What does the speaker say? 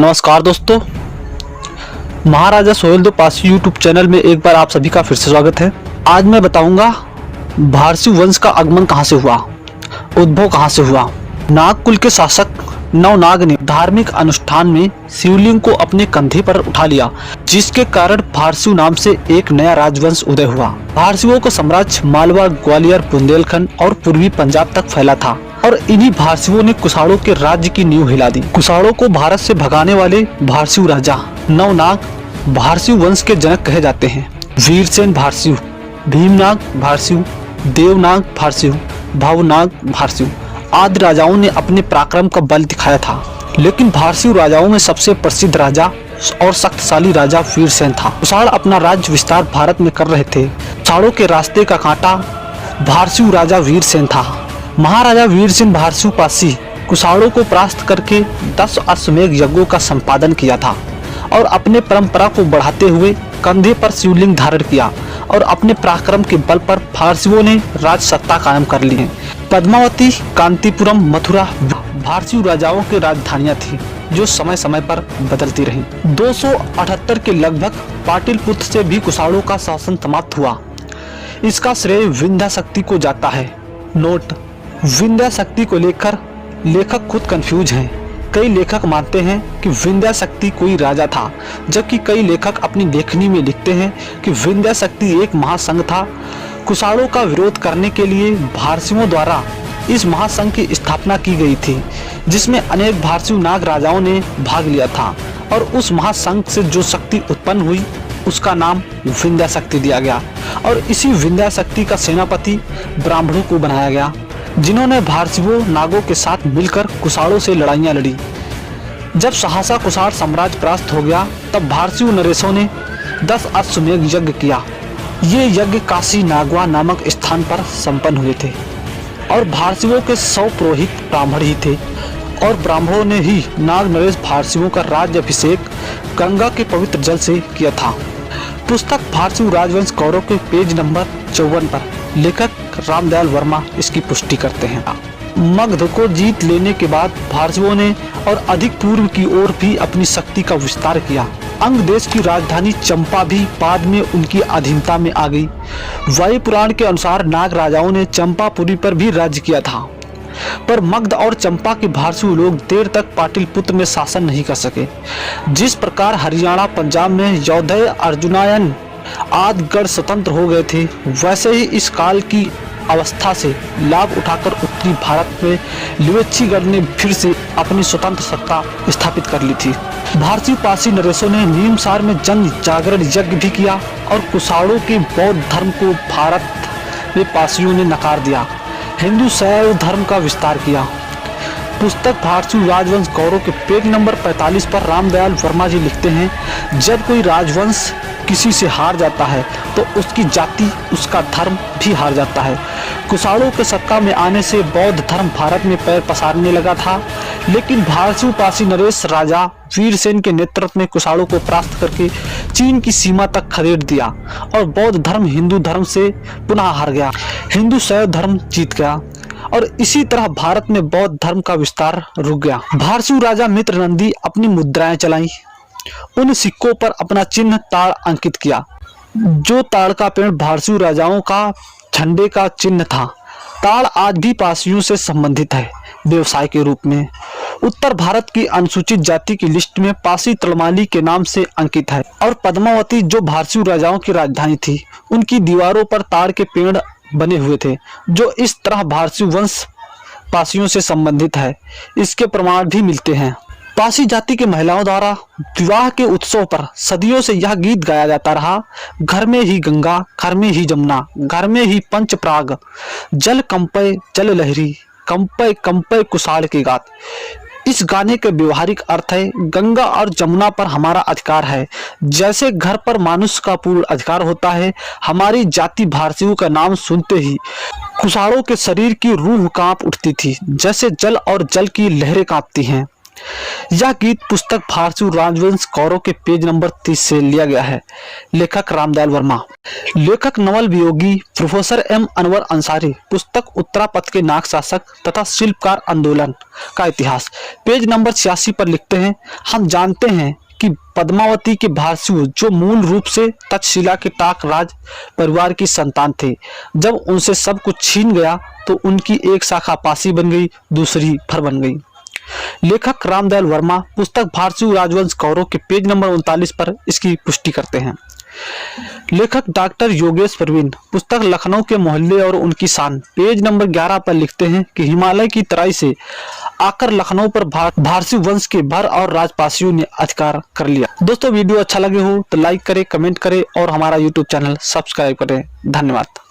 नमस्कार दोस्तों, महाराजा सोहेल दो पासी यूट्यूब चैनल में एक बार आप सभी का फिर से स्वागत है। आज मैं बताऊंगा भारसी वंश का आगमन कहां से हुआ, उद्भव कहां से हुआ। नाग कुल के शासक नवनाग ने धार्मिक अनुष्ठान में शिवलिंग को अपने कंधे पर उठा लिया, जिसके कारण भारसी नाम से एक नया राजवंश उदय हुआ। भारसियों का साम्राज्य मालवा, ग्वालियर, बुंदेलखंड और पूर्वी पंजाब तक फैला था और इन्हीं भारसियों ने कुषाणों के राज्य की नींव हिला दी। कुषाणों को भारत से भगाने वाले भारसी राजा नवनाग भारसी वंश के जनक कहे जाते हैं। वीरसेन भारसी, भीमनाग भारसी, देवनाग भारसी, भवनाग भारसी आदि राजाओं ने अपने पराक्रम का बल दिखाया था, लेकिन भारसी राजाओं में सबसे प्रसिद्ध राजा और शक्तिशाली राजा वीरसेन था। कुषाण अपना राज्य विस्तार भारत में कर रहे थे। कुषाणों के रास्ते का कांटा भारसी राजा वीरसेन था। महाराजा वीरसेन भारसी पासी कुषाणों को परास्त करके 10 अश्वमेध यज्ञों का संपादन किया था और अपने परंपरा को बढ़ाते हुए कंधे पर शिवलिंग धारण किया और अपने पराक्रम के बल पर फारसियों ने राज सत्ता कायम कर ली है। पद्मावती, कांतीपुरम, मथुरा भारसी राजाओं की राजधानियां थी जो समय समय पर बदलती रहीं। 278 के लगभग पाटलिपुत्र से भी कुषाणों का शासन समाप्त हुआ। इसका श्रेय विंध्य शक्ति को जाता है। नोट: विंध्य शक्ति को लेकर लेखक खुद कंफ्यूज हैं। कई लेखक मानते हैं कि विंध्य शक्ति कोई राजा था, जबकि कई लेखक अपनी लेखनी में लिखते हैं कि विंध्य शक्ति एक महासंघ था। कुषाणों का विरोध करने के लिए भारसियों द्वारा इस महासंघ की स्थापना की गई थी, जिसमें अनेक भारसी नाग राजाओं ने भाग लिया था और उस महासंघ से जो शक्ति उत्पन्न हुई उसका नाम विंध्य शक्ति दिया गया और इसी विंध्य शक्ति का सेनापति ब्राह्मणों को बनाया गया, जिन्होंने भारसियों नागों के साथ मिलकर कुषाणों से लड़ाइयाँ लड़ी। जब सहसा कुषाण साम्राज्य परास्त हो गया, तब भारसी नरेशों ने 10 अश्वमेध यज्ञ किया। ये यज्ञ काशी नागवा नामक स्थान पर संपन्न हुए थे और भारसियों के 100 पुरोहित ब्राह्मण ही थे और ब्राह्मणों ने ही नाग नरेश भारसियों का राज्य अभिषेक गंगा के पवित्र जल से किया था। पुस्तक भारसी राजवंश गौरव के पेज नंबर 54 पर लेखक रामदयाल वर्मा इसकी पुष्टि करते हैं। मगध को जीत लेने के बाद भारसियों ने और अधिक पूर्व की ओर भी अपनी शक्ति का विस्तार किया। अंग देश की राजधानी चंपा भी बाद में उनकी अधीनता में आ गई। वायु पुराण के अनुसार नाग राजाओं ने चंपापुरी पर भी राज्य किया था, पर मगध और चंपा के भारसी लोग देर तक पाटलिपुत्र में शासन नहीं कर सके। जिस प्रकार हरियाणा, पंजाब में योधय, अर्जुनायन आदि गढ़ स्वतंत्र हो गए थे, वैसे ही इस काल की अवस्था से लाभ उठाकर उत्तरी भारत में लिवेच्छीगढ़ ने फिर से अपनी स्वतंत्र सत्ता स्थापित कर ली थी। भारसी पासी नरेशों ने नीमसार में जन जागरण यज्ञ भी किया और कुषाणों के बौद्ध धर्म को भारत में पासियों ने नकार दिया। हिंदू शैव धर्म का विस्तार किया। पुस्तक भारसी राजवंश गौरव के पेज नंबर 45 पर रामदयाल वर्मा जी लिखते हैं, जब कोई राजवंश किसी से हार जाता है तो उसकी जाति, उसका धर्म भी हार जाता है। कुषाणों के सत्ता में आने से बौद्ध धर्म भारत में पैर पसारने लगा था, लेकिन भारसी पासी नरेश राजा वीरसेन के नेतृत्व में कुषाणों को परास्त करके चीन की सीमा तक खदेड़ दिया और बौद्ध धर्म हिंदू धर्म से पुनः हार गया। हिंदू शैव धर्म जीत गया और इसी तरह भारत में बौद्ध धर्म का विस्तार रुक गया। भारसी राजा मित्रनंदी अपनी मुद्राएं चलाई। उन सिक्कों पर अपना चिन्ह ताड़ अंकित किया। जो ताड़ का पेड़ भारसी राजाओं का झंडे का चिन्ह था। ताड़ आज भी पासियों से संबंधित है व्यवसाय के रूप में। उत्तर भारत की अनुसूचित जाति की लिस्ट में पासी तड़माली के नाम से अंकित है और पद्मावती, जो भारसी राजाओं की राजधानी थी, उनकी दीवारों पर ताड़ के पेड़ बने हुए थे, जो इस तरह भारसी वंश पासियों से संबंधित है। इसके प्रमाण भी मिलते हैं। पासी जाति के महिलाओं द्वारा विवाह के उत्सव पर सदियों से यह गीत गाया जाता रहा, घर में ही गंगा, घर में ही जमुना, घर में ही पंचप्राग, जल कंपय जल लहरी, कंपय कंपय कुषाण की गात। इस गाने के व्यवहारिक अर्थ है, गंगा और जमुना पर हमारा अधिकार है। जैसे घर पर मनुष्य का पूर्ण अधिकार होता है, हमारी जाति भारसियों का नाम सुनते ही कुषाणों के शरीर की रूह कांप उठती थी, जैसे जल और जल की लहरें कांपती हैं। यह गीत पुस्तक फारसी राजवंश कौरव के पेज नंबर 30 से लिया गया है। लेखक रामदयाल वर्मा। लेखक नवल वियोगी प्रोफेसर एम अनवर अंसारी। पुस्तक उत्तरापथ के नाग शासक तथा शिल्पकार आंदोलन का इतिहास। पेज नंबर 86 पर लिखते हैं, हम जानते हैं कि पद्मावती के भारसियों जो मूल रूप से तक्षशिला के टाक राज परिवार की संतान थे, जब उनसे सब कुछ छीन गया तो उनकी एक शाखा पासी बन गई, दूसरी फर बन गई। लेखक रामदयाल वर्मा पुस्तक भारतीय राजवंश कौरव के पेज नंबर 39 पर इसकी पुष्टि करते हैं। लेखक डॉक्टर योगेश प्रवीण। पुस्तक लखनऊ के मोहल्ले और उनकी शान। पेज नंबर 11 पर लिखते हैं कि हिमालय की तराई से आकर लखनऊ पर भारसी वंश के भर और राजपासियों ने अधिकार कर लिया। दोस्तों वीडियो अच्छा लगे हो तो लाइक करें, कमेंट करें और हमारा यूट्यूब चैनल सब्सक्राइब करें। धन्यवाद।